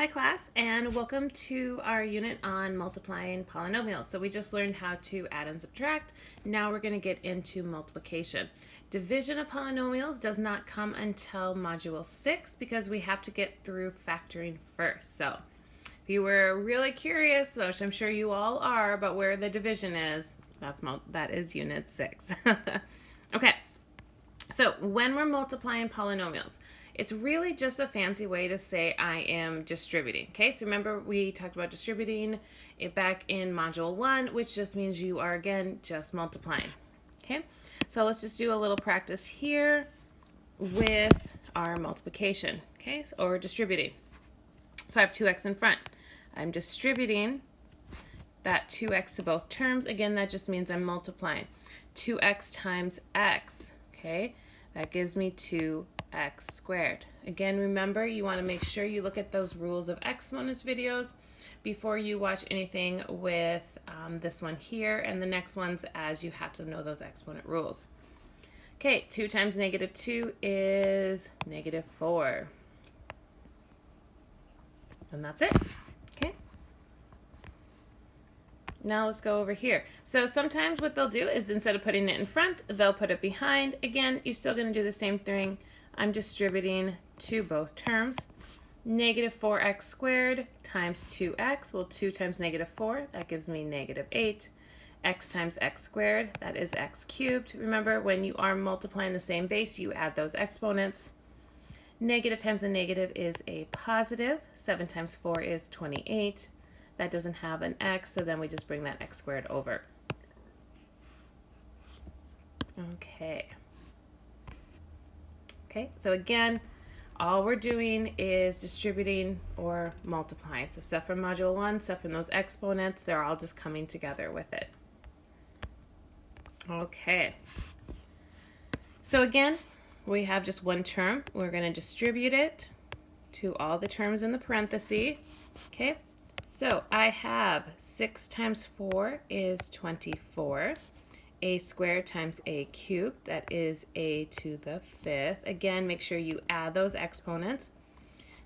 Hi class, and welcome to our unit on multiplying polynomials. So we just learned how to add and subtract. Now we're going to get into multiplication. Division of polynomials does not come until module 6 because we have to get through factoring first. So if you were really curious, which I'm sure you all are, about where the division is, that is unit 6. Okay, so when we're multiplying polynomials, it's really just a fancy way to say I am distributing. Okay, so remember we talked about distributing it back in module 1, which just means you are again just multiplying. Okay, so let's just do a little practice here with our multiplication, okay, or distributing. So I have 2x in front. I'm distributing that 2x to both terms. Again, that just means I'm multiplying. 2x times x, okay, that gives me 2x squared. Again, remember, you want to make sure you look at those rules of exponents videos before you watch anything with this one here and the next ones, as you have to know those exponent rules. Okay, 2 times negative 2 is negative 4. And that's it. Okay. Now let's go over here. So sometimes what they'll do is instead of putting it in front, they'll put it behind. Again, you're still going to do the same thing. I'm distributing to both terms. Negative 4x squared times 2x. Well, 2 times negative 4, that gives me negative 8. X times x squared, that is x cubed. Remember, when you are multiplying the same base, you add those exponents. Negative times a negative is a positive. 7 times 4 is 28. That doesn't have an x, so then we just bring that x squared over. Okay. Okay, so again, all we're doing is distributing or multiplying. So stuff from module 1, stuff from those exponents, they're all just coming together with it. Okay. So again, we have just one term. We're going to distribute it to all the terms in the parenthesis. Okay, so I have 6 times 4 is 24. A squared times a cubed, that is a to the 5th. Again, make sure you add those exponents.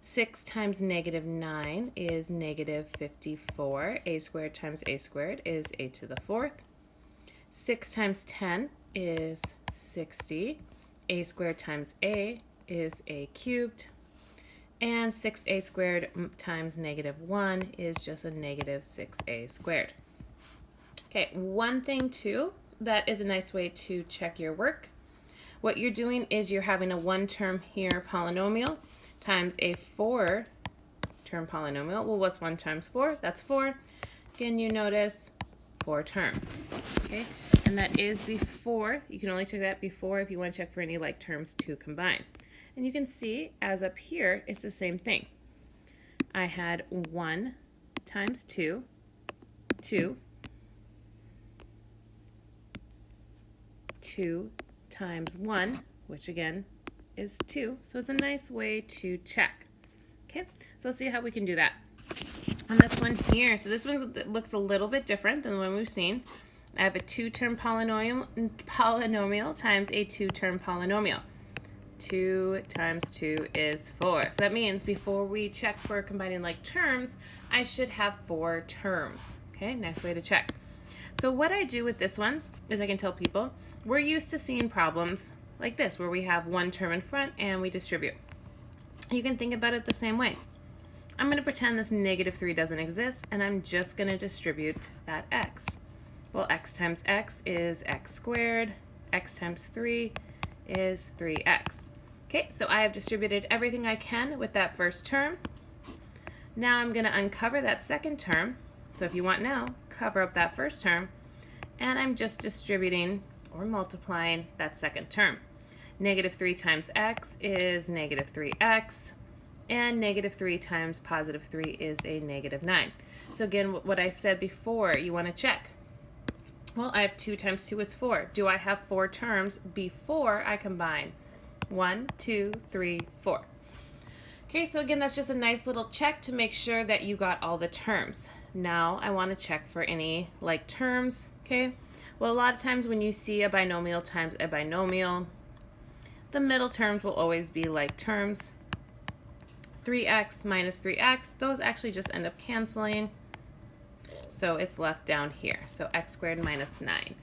6 times negative 9 is negative 54. A squared times a squared is a to the 4th. 6 times 10 is 60. A squared times a is a cubed. And 6a squared times negative 1 is just a negative 6a squared. Okay, one thing too, that is a nice way to check your work. What you're doing is you're having a 1-term here polynomial times a 4-term polynomial. Well, what's 1 times 4? That's 4. Again, you notice 4 terms. Okay, and that is before. You can only check that before if you want to check for any like terms to combine. And you can see as up here, it's the same thing. I had 1 times 2, 2. 2 times 1, which again is 2. So it's a nice way to check. Okay, so let's see how we can do that. On this one here, so this one looks a little bit different than the one we've seen. I have a 2-term polynomial times a 2-term polynomial. 2 times 2 is 4. So that means before we check for combining like terms, I should have 4 terms. Okay, nice way to check. So what I do with this one is I can tell people we're used to seeing problems like this where we have 1 term in front and we distribute. You can think about it the same way. I'm going to pretend this negative 3 doesn't exist and I'm just going to distribute that x. Well, x times x is x squared. X times 3 is 3x. Okay, so I have distributed everything I can with that first term. Now I'm going to uncover that second term. So if you want now, cover up that first term, and I'm just distributing or multiplying that second term. Negative 3 times x is negative 3x, and negative 3 times positive 3 is a negative 9. So again, what I said before, you want to check. Well, I have 2 times 2 is 4. Do I have 4 terms before I combine? 1, 2, 3, 4. Okay, so again, that's just a nice little check to make sure that you got all the terms. Now I want to check for any like terms, okay? Well, a lot of times when you see a binomial times a binomial, the middle terms will always be like terms. 3x minus 3x, those actually just end up canceling. So it's left down here. So x squared minus 9.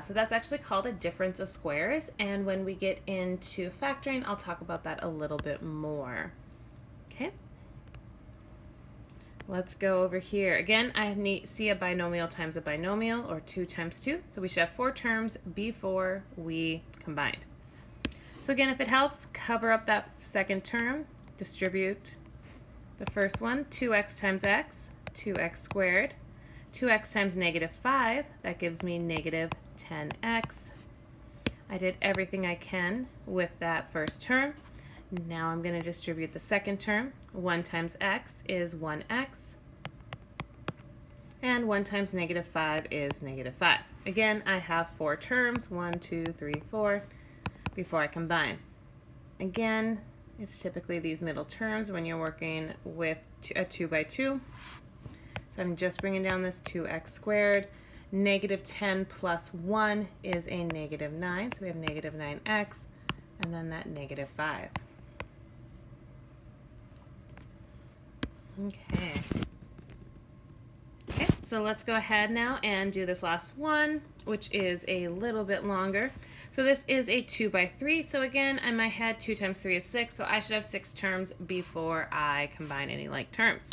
So that's actually called a difference of squares. And when we get into factoring, I'll talk about that a little bit more. Okay. Let's go over here. Again, I see a binomial times a binomial, or 2 times 2. So we should have 4 terms before we combined. So again, if it helps, cover up that second term, distribute the first one, 2x times x, 2x squared. 2x times negative 5, that gives me negative 10x. I did everything I can with that first term. Now I'm going to distribute the second term. 1 times x is 1x. And 1 times negative 5 is negative 5. Again, I have 4 terms, 1, 2, 3, 4, before I combine. Again, it's typically these middle terms when you're working with a 2 by 2. So I'm just bringing down this 2x squared. Negative 10 plus 1 is a negative 9. So we have negative 9x, and then that negative 5. Okay. Okay, so let's go ahead now and do this last one, which is a little bit longer. So this is a 2 by 3. So again, in my head, 2 times 3 is 6. So I should have 6 terms before I combine any like terms.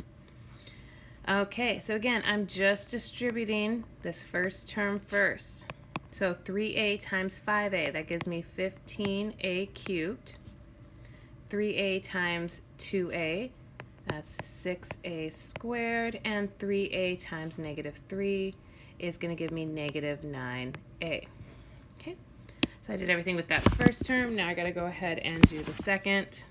Okay, so again, I'm just distributing this first term first. So 3a times 5a, that gives me 15a cubed. 3a times 2a, that's 6a squared. And 3a times negative 3 is going to give me negative 9a. Okay, so I did everything with that first term. Now I got to go ahead and do the second.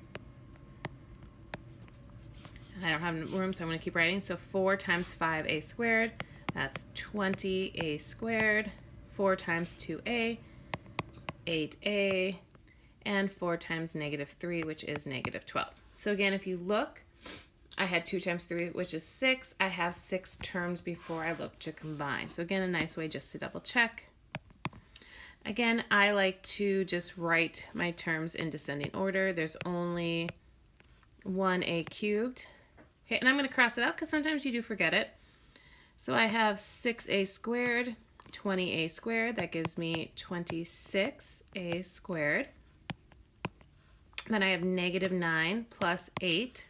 I don't have room, so I'm going to keep writing. So 4 times 5a squared, that's 20a squared. 4 times 2a, 8a. And 4 times negative 3, which is negative 12. So again, if you look, I had 2 times 3, which is 6. I have 6 terms before I look to combine. So again, a nice way just to double check. Again, I like to just write my terms in descending order. There's only 1a cubed. Okay, and I'm going to cross it out because sometimes you do forget it. So I have 6a squared, 20a squared. That gives me 26a squared. Then I have negative 9 plus 8,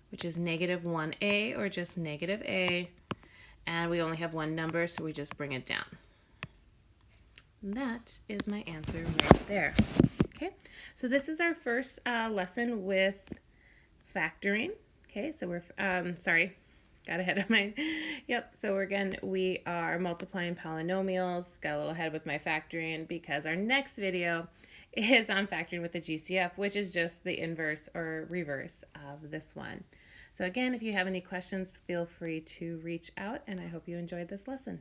which is negative 1a, or just negative a. And we only have one number, so we just bring it down. And that is my answer right there. Okay, so this is our first lesson with factoring. Okay, so we're, sorry, got ahead of my, yep, so we are multiplying polynomials, got a little ahead with my factoring because our next video is on factoring with the GCF, which is just the inverse or reverse of this one. So again, if you have any questions, feel free to reach out, and I hope you enjoyed this lesson.